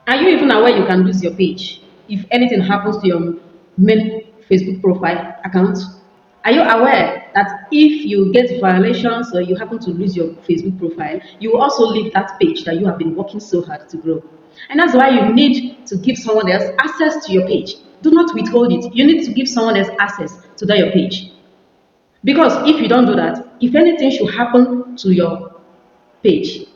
Are you even aware you can lose your page if anything happens to your main Facebook profile account? Are you aware that if you get violations or you happen to lose your Facebook profile, you will also leave that page that you have been working so hard to grow? And that's why you need to give someone else access to your page. Do not withhold it. You need to give someone else access to that your page. Because if you don't do that, if anything should happen to your page,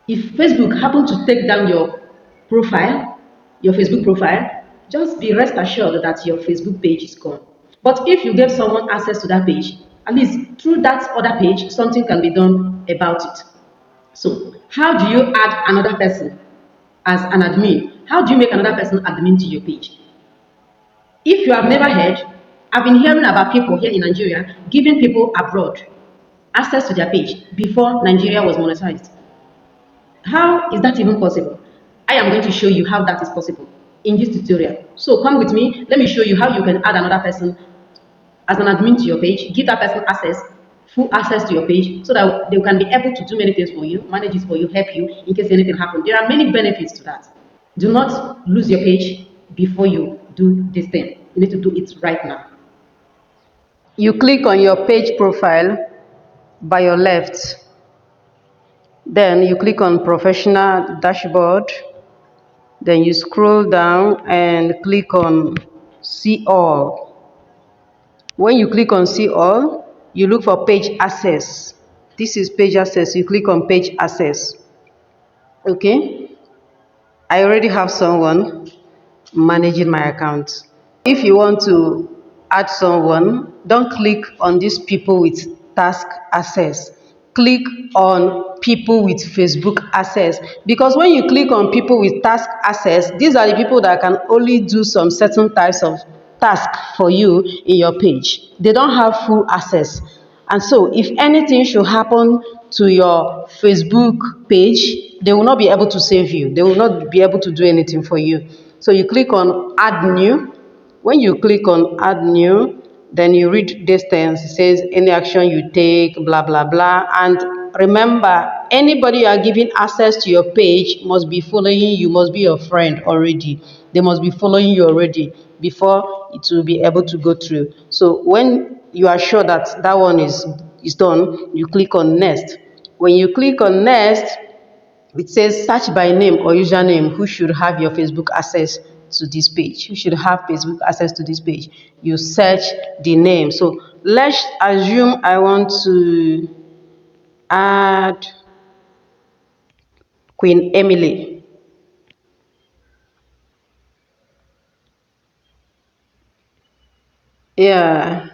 if Facebook happen to take down your profile, your Facebook profile, just be rest assured that your Facebook page is gone. But if you give someone access to that page, at least through that other page, something can be done about it. So, how do you add another person as an admin? How do you make another person admin to your page? If you have never heard, I've been hearing about people here in Nigeria giving people abroad access to their page before Nigeria was monetized. How is that even possible? I am going to show you how that is possible in this tutorial. So come with me, let me show you how you can add another person as an admin to your page, give that person access, full access to your page so that they can be able to do many things for you, manage it for you, help you in case anything happens. There are many benefits to that. Do not lose your page before you do this thing. You need to do it right now. You click on your page profile by your left. Then you click on professional dashboard. Then you scroll down and click on see all. When you click on see all, you look for page access. This is page access. You click on page access. Okay. I already have someone managing my account. If you want to add someone, don't click on these people with task access. Click on people with Facebook access, because when you click on people with task access, these are the people that can only do some certain types of task for you in your page. They don't have full access. And so if anything should happen to your Facebook page, they will not be able to save you. They will not be able to do anything for you. So you click on add new. When you click on add new, then you read this things. It says any action you take, blah, blah, blah. And remember, anybody you are giving access to your page must be following you, must be your friend already. They must be following you already before it will be able to go through. So when you are sure that that one is done, you click on next. When you click on next, it says search by name or username. Who should have your Facebook access to this page? Who should have Facebook access to this page? You search the name. So let's assume I want to add Queen Emily. Yeah.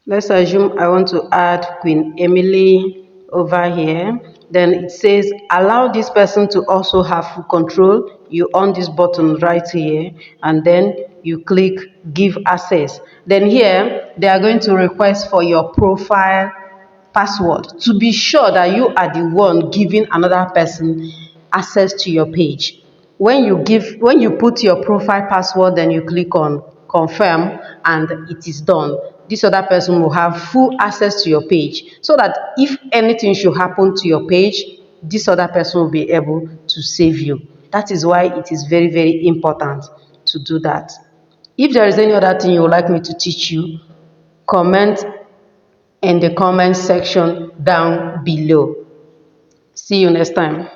Let's assume I want to add Queen Emily over here. Then it says allow this person to also have full control. You on this button right here, and then you click give access. Then here they are going to request for your profile password to be sure that you are the one giving another person access to your page. When you put your profile password, then you click on confirm and it is done. This other person will have full access to your page, so that if anything should happen to your page, this other person will be able to save you. That is why it is very, very important to do that. If there is any other thing you would like me to teach you, comment in the comment section down below. See you next time.